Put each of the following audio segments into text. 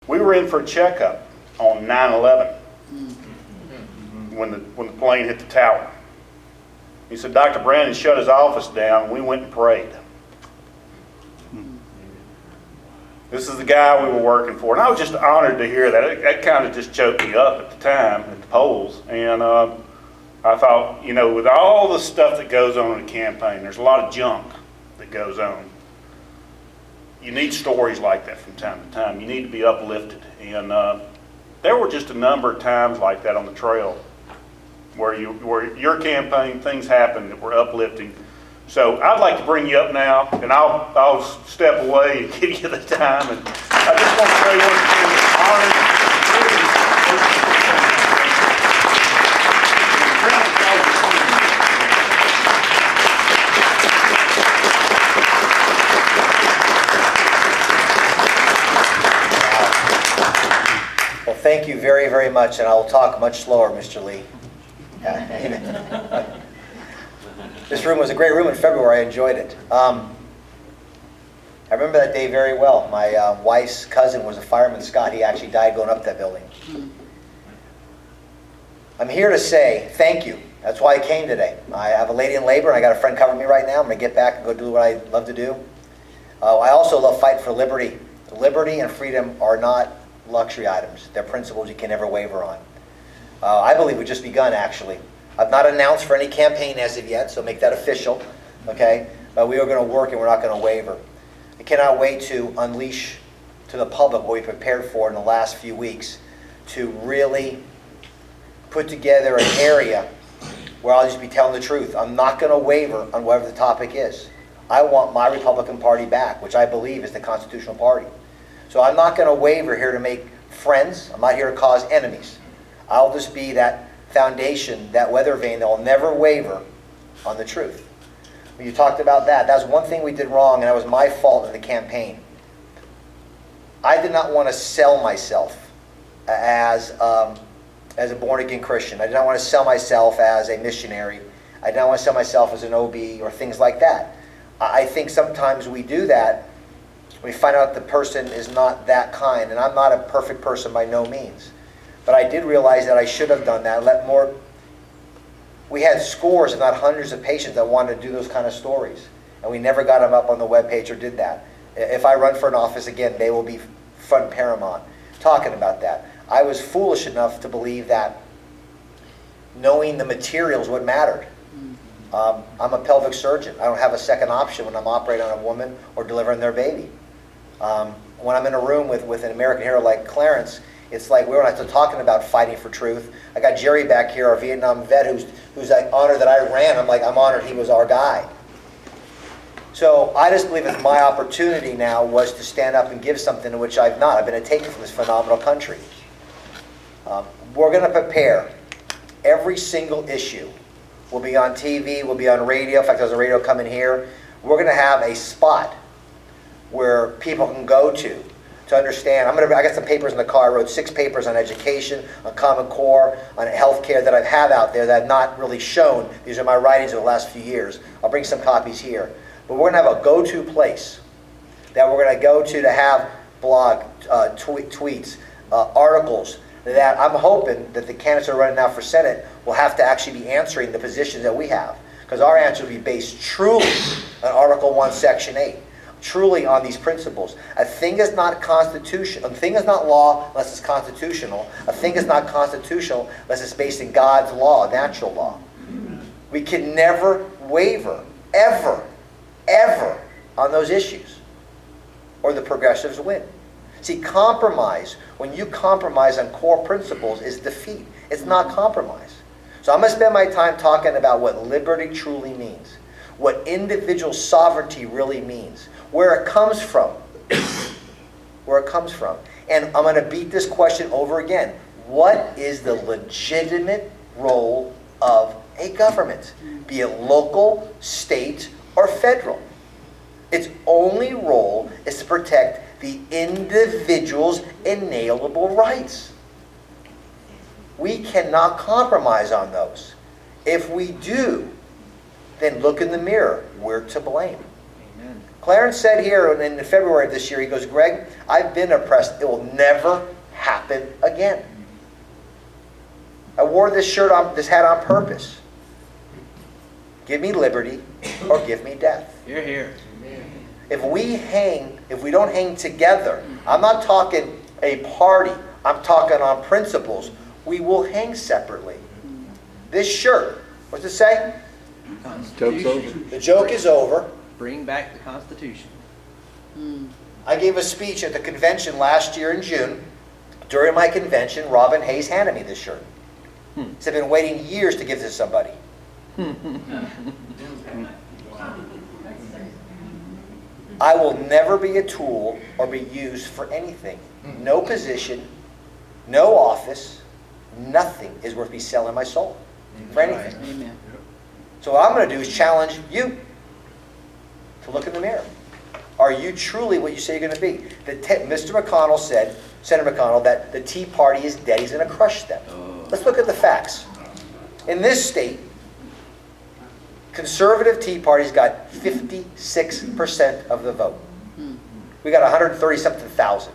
We were in for a checkup on 9/11 when the plane hit the tower. He said, Dr. Brannon shut his office down, and we went and prayed. This is the guy we were working for, and I was just honored to hear that. That kind of just choked me up at the time at the polls, and I thought, you know, with all the stuff that goes on in a campaign, there's a lot of junk that goes on. You need stories like that from time to time. You need to be uplifted, and there were just a number of times like that on the trail where your campaign, things happened that were uplifting. So I'd like to bring you up now, and I'll step away and give you the time. And I just want to say one thing, honored. Well, thank you very, very much, and I will talk much slower, Mr. Lee. This room was a great room in February. I enjoyed it. I remember that day very well. My wife's cousin was a fireman, Scott. He actually died going up that building. I'm here to say thank you. That's why I came today. I have a lady in labor, and I got a friend covering me right now. I'm going to get back and go do what I love to do. I also love fighting for liberty. Liberty and freedom are not luxury items. They're principles you can never waver on. I believe we've just begun, actually. I've not announced for any campaign as of yet, so make that official, okay? But we are going to work and we're not going to waver. I cannot wait to unleash to the public what we prepared for in the last few weeks to really put together an area where I'll just be telling the truth. I'm not going to waver on whatever the topic is. I want my Republican Party back, which I believe is the constitutional party. So I'm not going to waver here to make friends. I'm not here to cause enemies. I'll just be that foundation, that weather vane that will never waver on the truth. When you talked about that, that's one thing we did wrong, and that was my fault in the campaign. I did not want to sell myself as a born-again Christian. I did not want to sell myself as a missionary. I did not want to sell myself as an OB or things like that. I think sometimes we do that. We find out the person is not that kind, and I'm not a perfect person by no means. But I did realize that I should have done that. We had scores, if not hundreds of patients that wanted to do those kind of stories. And we never got them up on the webpage or did that. If I run for an office again, they will be front and paramount talking about that. I was foolish enough to believe that knowing the materials what mattered. I'm a pelvic surgeon. I don't have a second option when I'm operating on a woman or delivering their baby. When I'm in a room with an American hero like Clarence, it's like we're not talking about fighting for truth. I got Jerry back here, our Vietnam vet, who's like honored that I ran. I'm honored he was our guy. So I just believe it's my opportunity now was to stand up and give something which I've not. I've been a taker from this phenomenal country. We're going to prepare every single issue. We'll be on TV, we'll be on radio. In fact, there's a radio coming here. We're going to have a spot where people can go to understand. I got some papers in the car. I wrote 6 papers on education, on Common Core, on healthcare that I have out there that I've not really shown. These are my writings of the last few years. I'll bring some copies here. But we're going to have a go-to place that we're going to go to have blog, tweets, articles that I'm hoping that the candidates that are running now for Senate will have to actually be answering the positions that we have. Because our answer will be based truly on Article 1, Section 8. Truly on these principles. A thing is not constitutional. A thing is not law unless it's constitutional. A thing is not constitutional unless it's based in God's law, natural law. We can never waver, ever, ever on those issues, or the progressives win. See, compromise, when you compromise on core principles, is defeat. It's not compromise. So I'm going to spend my time talking about what liberty truly means, what individual sovereignty really means, where it comes from. Where it comes from. And I'm going to beat this question over again. What is the legitimate role of a government? Be it local, state, or federal. Its only role is to protect the individual's inalienable rights. We cannot compromise on those. If we do, then look in the mirror. We're to blame. Amen. Clarence said here in February of this year, he goes, Greg, I've been oppressed. It will never happen again. I wore this hat on purpose. Give me liberty or give me death. You're here. If we don't hang together, I'm not talking a party, I'm talking on principles, we will hang separately. This shirt, what's it say? Joke's over. The joke is over. Bring back the Constitution. I gave a speech at the convention last year in June. During my convention, Robin Hayes handed me this shirt. He said, I've been waiting years to give this to somebody. I will never be a tool or be used for anything. No position, no office, nothing is worth me selling my soul for anything. Amen. So what I'm going to do is challenge you to look in the mirror. Are you truly what you say you're going to be? Mr. McConnell said, Senator McConnell, that the Tea Party is dead. He's going to crush them. Let's look at the facts. In this state, conservative Tea Party's got 56% of the vote. We got 130-something thousand.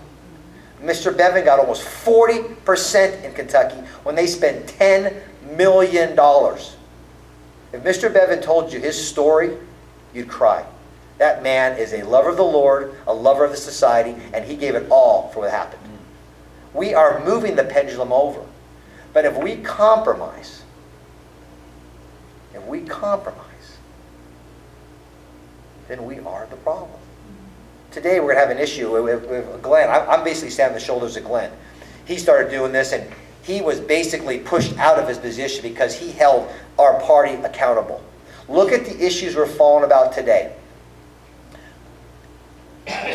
Mr. Bevin got almost 40% in Kentucky when they spent $10 million. If Mr. Bevin told you his story, you'd cry. That man is a lover of the Lord, a lover of the society, and he gave it all for what happened. We are moving the pendulum over. But if we compromise, then we are the problem. Today we're going to have an issue with Glen. I'm basically standing on the shoulders of Glen. He started doing this, and he was basically pushed out of his position because he held our party accountable. Look at the issues we're falling about today.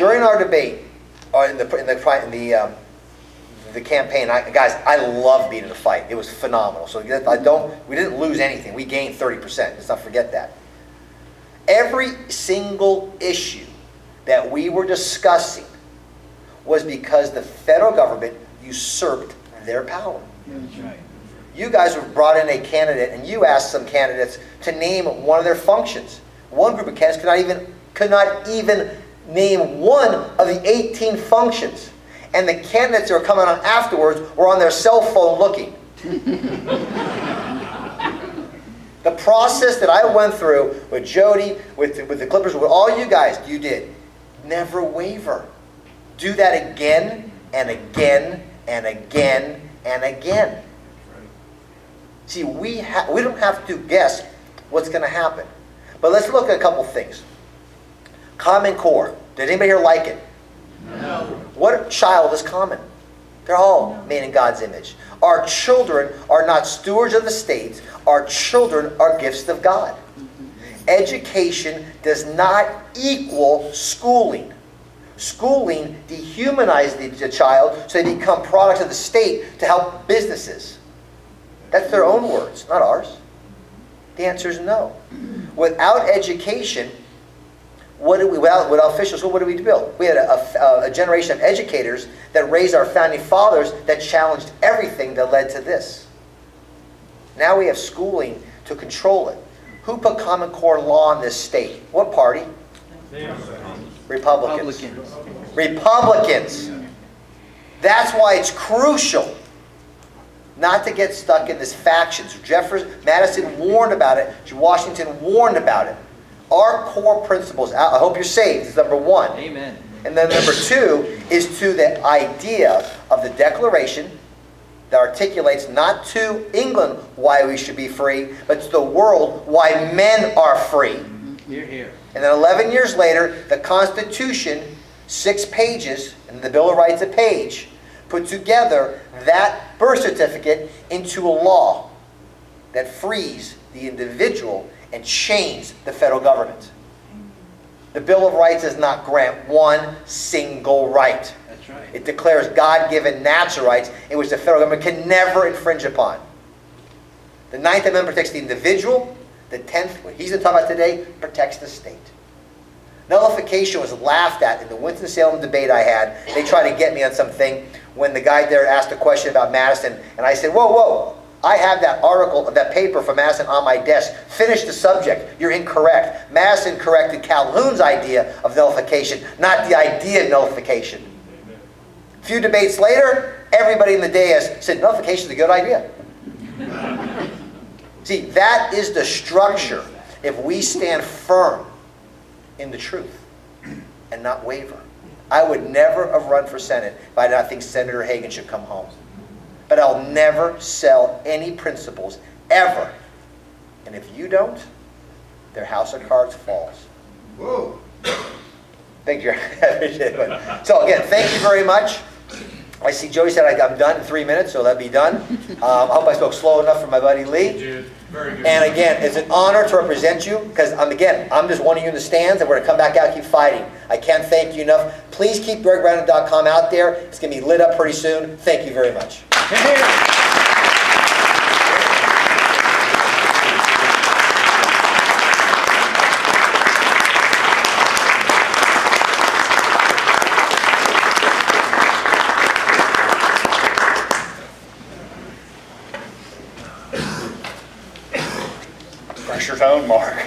During our debate, in the campaign, guys, I love being in a fight. It was phenomenal. So we didn't lose anything. We gained 30%. Let's not forget that. Every single issue that we were discussing was because the federal government usurped their power. That's right. You guys were brought in a candidate, and you asked some candidates to name one of their functions. One group of candidates could not even name one of the 18 functions. And the candidates that were coming on afterwards were on their cell phone looking. The process that I went through with Jody, with the Clippers, with all you guys, you did. Never waver. Do that again and again and again and again. See, we don't have to guess what's going to happen. But let's look at a couple things. Common Core. Did anybody here like it? No. What child is common? They're all made in God's image. Our children are not stewards of the state. Our children are gifts of God. Education does not equal schooling. Schooling dehumanizes the child so they become products of the state to help businesses. That's their own words, not ours. The answer is no. Without education, without officials, what did we build? We had a generation of educators that raised our founding fathers that challenged everything that led to this. Now we have schooling to control it. Who put Common Core law in this state? What party? Republicans. Republicans. That's why it's crucial not to get stuck in this factions. Madison warned about it. Washington warned about it. Our core principles, I hope you're saved, is number one. Amen. And then number two is to the idea of the Declaration that articulates not to England why we should be free, but to the world why men are free. You're here. And then 11 years later, the Constitution, 6 pages, and the Bill of Rights a page, put together that birth certificate into a law that frees the individual and chains the federal government. The Bill of Rights does not grant one single right. That's right. It declares God-given natural rights in which the federal government can never infringe upon. The 9th Amendment protects the individual. The 10th, what he's going to talk about today, protects the state. Nullification was laughed at in the Winston-Salem debate I had. They tried to get me on something when the guy there asked a question about Madison, and I said, whoa, I have that article, that paper from Madison on my desk. Finish the subject. You're incorrect. Madison corrected Calhoun's idea of nullification, not the idea of nullification. A few debates later, everybody in the dais said nullification is a good idea. See, that is the structure if we stand firm in the truth and not waver. I would never have run for Senate if I did not think Senator Hagan should come home. But I'll never sell any principles, ever. And if you don't, their house of cards falls. Whoa. Thank you. So again, thank you very much. I see Joey said I'm done in 3 minutes, so that'll be done. I hope I spoke slow enough for my buddy Lee. Dude, very good. And again, it's an honor to represent you, because I'm just one of you in the stands, and we're going to come back out and keep fighting. I can't thank you enough. Please keep DrBrannon.com out there. It's going to be lit up pretty soon. Thank you very much. Pressure's on, Mark.